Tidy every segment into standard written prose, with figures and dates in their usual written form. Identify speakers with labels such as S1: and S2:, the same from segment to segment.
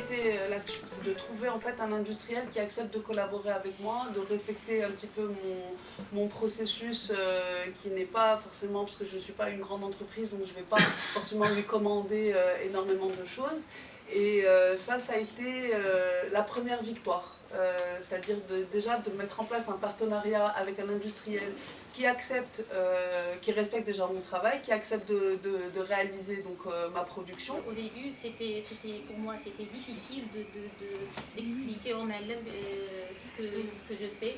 S1: été là-dessus, c'est de trouver en fait un industriel qui accepte de collaborer avec moi, de respecter un petit peu mon processus qui n'est pas forcément, parce que je ne suis pas une grande entreprise, donc je ne vais pas forcément lui commander énormément de choses. Et ça a été la première victoire. C'est-à-dire déjà de mettre en place un partenariat avec un industriel qui accepte, qui respecte déjà mon travail, qui accepte de réaliser donc, ma production.
S2: Au début, pour moi, c'était difficile d'expliquer au Malem ce que je fais.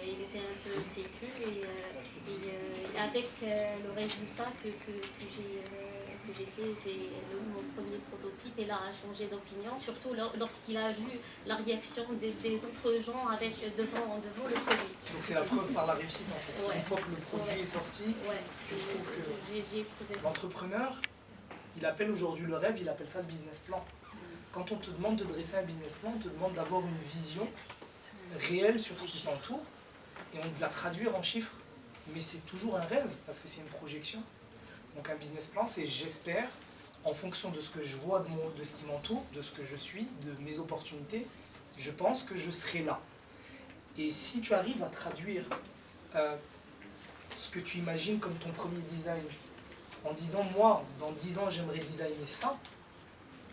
S2: Il était un peu têtu et avec le résultat que j'ai fait, c'est mon premier prototype, et là a changé d'opinion, surtout lorsqu'il a vu la réaction des autres gens devant le produit.
S3: Donc c'est la preuve par la réussite en fait.
S2: Ouais.
S3: Une fois que le produit est sorti, je trouve que l'entrepreneur, il appelle aujourd'hui le rêve, il appelle ça le business plan. Quand on te demande de dresser un business plan, on te demande d'avoir une vision réelle sur ce qui t'entoure et on de la traduire en chiffres. Mais c'est toujours un rêve parce que c'est une projection. Donc un business plan, c'est j'espère, en fonction de ce que je vois, de ce qui m'entoure, de ce que je suis, de mes opportunités, je pense que je serai là. Et si tu arrives à traduire ce que tu imagines comme ton premier design, en disant moi, dans 10 ans, j'aimerais designer ça,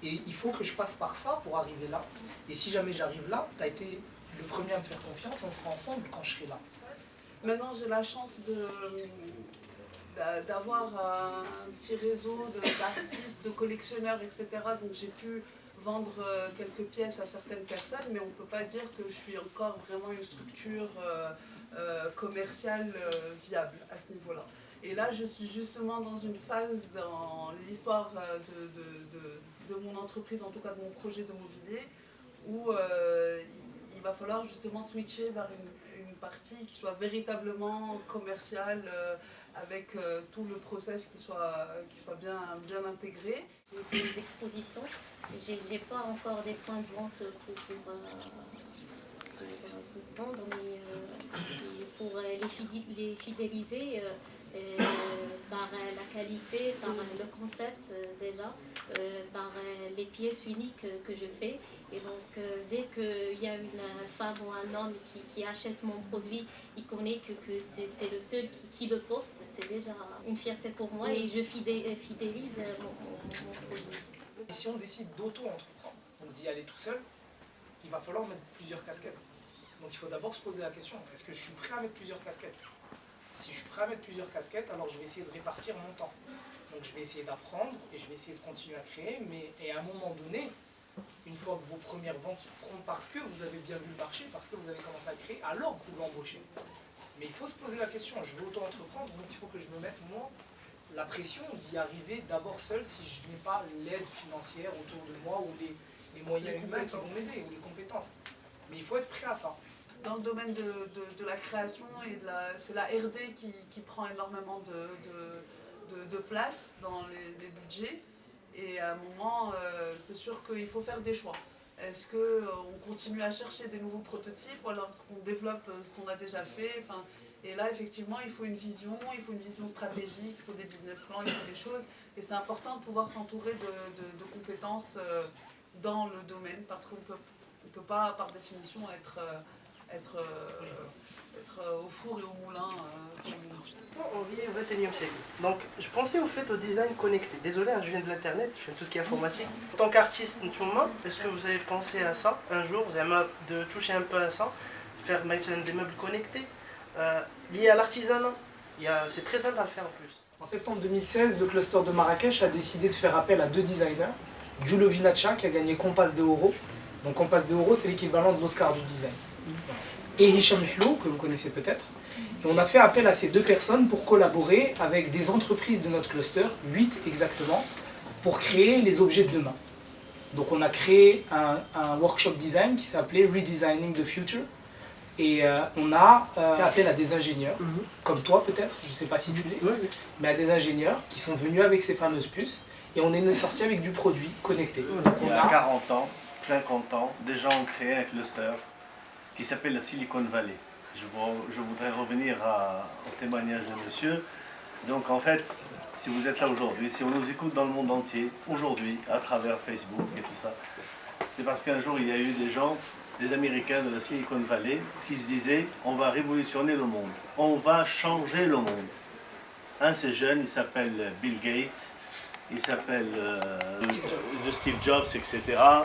S3: et il faut que je passe par ça pour arriver là. Et si jamais j'arrive là, tu as été le premier à me faire confiance, on sera ensemble quand je serai là.
S1: Maintenant, j'ai la chance d'avoir un petit réseau d'artistes, de collectionneurs, etc. Donc j'ai pu vendre quelques pièces à certaines personnes, mais on ne peut pas dire que je suis encore vraiment une structure commerciale viable à ce niveau-là. Et là, je suis justement dans une phase dans l'histoire de mon entreprise, en tout cas de mon projet de mobilier, où il va falloir justement switcher vers une partie qui soit véritablement commerciale, avec tout le process qui soit bien intégré.
S2: Les expositions, j'ai pas encore des points de vente pour vendre, mais pour les fidéliser par la qualité, par le concept déjà, par les pièces uniques que je fais. Et donc dès qu'il y a une femme ou un homme qui achète mon produit, il connaît que c'est le seul qui le porte, c'est déjà une fierté pour moi et je fidélise mon produit.
S3: Et si on décide d'auto-entreprendre, on dit aller tout seul, il va falloir mettre plusieurs casquettes. Donc il faut d'abord se poser la question, est-ce que je suis prêt à mettre plusieurs casquettes? Si je suis prêt à mettre plusieurs casquettes, alors je vais essayer de répartir mon temps. Donc je vais essayer d'apprendre et je vais essayer de continuer à créer, et à un moment donné, une fois que vos premières ventes se feront parce que vous avez bien vu le marché, parce que vous avez commencé à créer, alors vous pouvez embaucher. Mais il faut se poser la question, je veux auto-entreprendre, donc il faut que je me mette moi la pression d'y arriver d'abord seul si je n'ai pas l'aide financière autour de moi ou les moyens humains qui vont m'aider ou les compétences. Mais il faut être prêt à ça.
S1: Dans le domaine de la création, c'est la R&D qui prend énormément de place dans les budgets. Et à un moment, c'est sûr qu'il faut faire des choix. Est-ce qu'on continue à chercher des nouveaux prototypes ou alors est-ce qu'on développe ce qu'on a déjà fait? Et là, effectivement, il faut une vision stratégique, il faut des business plans, il faut des choses. Et c'est important de pouvoir s'entourer de compétences dans le domaine parce qu'on ne peut pas, par définition, être au four et au moulin.
S4: On vit au XXIe siècle. Donc, je pensais au design connecté. Désolé, je viens de l'internet, je fais tout ce qui est informatique. En tant qu'artiste, est-ce que vous avez pensé à ça un jour, vous avez de toucher un peu à ça, faire des meubles connectés liés à l'artisanat? C'est très simple à faire en plus.
S3: En septembre 2016, le cluster de Marrakech a décidé de faire appel à 2 designers. Giulio Vinaccia, qui a gagné Compass de Oro. Donc Compass de Oro, c'est l'équivalent de l'Oscar du design. Et Hicham Hlou, que vous connaissez peut-être. Et on a fait appel à ces 2 personnes pour collaborer avec des entreprises de notre cluster, 8 exactement, pour créer les objets de demain. Donc on a créé un workshop design qui s'appelait Redesigning the Future. Et on a fait appel à des ingénieurs, comme toi peut-être, je ne sais pas si tu l'es, mais à des ingénieurs qui sont venus avec ces fameuses puces. Et on est sorti avec du produit connecté. Donc
S5: Il y a 40 ans, 50 ans, des gens ont créé un cluster qui s'appelle la Silicon Valley. Je voudrais revenir au témoignage de monsieur. Donc en fait, si vous êtes là aujourd'hui, si on nous écoute dans le monde entier, aujourd'hui, à travers Facebook et tout ça, c'est parce qu'un jour il y a eu des gens, des Américains de la Silicon Valley, qui se disaient on va révolutionner le monde, on va changer le monde. Un de ces jeunes, il s'appelle Bill Gates, il s'appelle Steve Jobs, etc.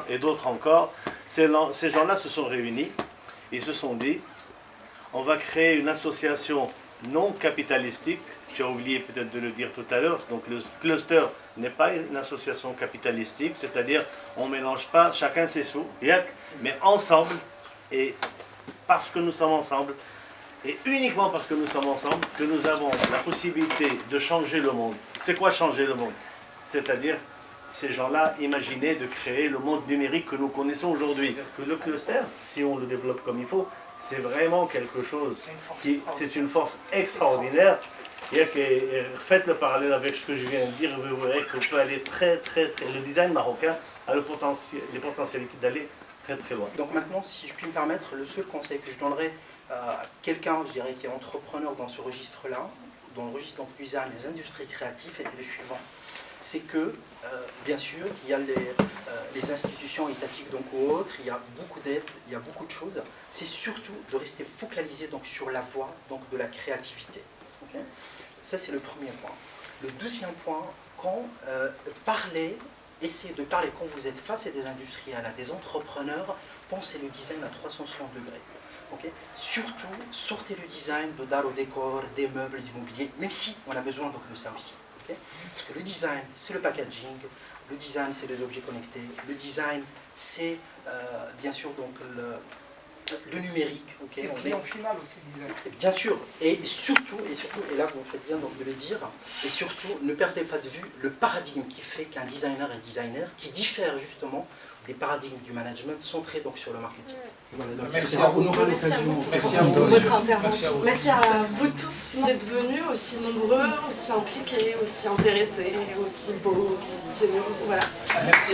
S5: et d'autres encore. Ces gens-là se sont réunis, ils se sont dit on va créer une association non capitalistique. Tu as oublié peut-être de le dire tout à l'heure, donc le cluster n'est pas une association capitalistique, c'est-à-dire on ne mélange pas chacun ses sous, mais ensemble, et parce que nous sommes ensemble, et uniquement parce que nous sommes ensemble, que nous avons la possibilité de changer le monde. C'est quoi changer le monde? C'est-à-dire, ces gens-là imaginaient de créer le monde numérique que nous connaissons aujourd'hui. Le cluster, si on le développe comme il faut, c'est vraiment quelque chose c'est une force extraordinaire. Faites le parallèle avec ce que je viens de dire, vous verrez qu'on peut aller très. Le design marocain a les potentialités d'aller très loin.
S4: Donc maintenant, si je puis me permettre, le seul conseil que je donnerais à quelqu'un, je dirais, qui est entrepreneur dans ce registre-là, dans le registre donc design des industries créatives, est le suivant. C'est que, bien sûr, il y a les institutions étatiques donc, ou autres, il y a beaucoup d'aides, il y a beaucoup de choses. C'est surtout de rester focalisé donc, sur la voie donc, de la créativité. Okay? Ça, c'est le premier point. Le deuxième point, quand essayez de parler quand vous êtes face à des industriels, à des entrepreneurs, pensez le design à 360 degrés. Okay? Surtout, sortez le design de d'art au décor, des meubles, du mobilier, même si on a besoin donc, de ça aussi. Okay? Parce que le design, c'est le packaging, le design, c'est les objets connectés, le design, c'est bien sûr donc, le numérique. Okay?
S3: C'est le client final aussi, le design.
S4: Bien sûr, et surtout, et là vous faites bien donc, de le dire, et surtout, ne perdez pas de vue le paradigme qui fait qu'un designer est designer, qui diffère justement des paradigmes du management centrés donc, sur le marketing.
S3: Voilà, merci à vous. Merci à vous.
S6: Merci à vous tous d'être venus aussi nombreux, aussi impliqués, aussi intéressés, aussi beaux, aussi généreux. Voilà.
S3: Merci.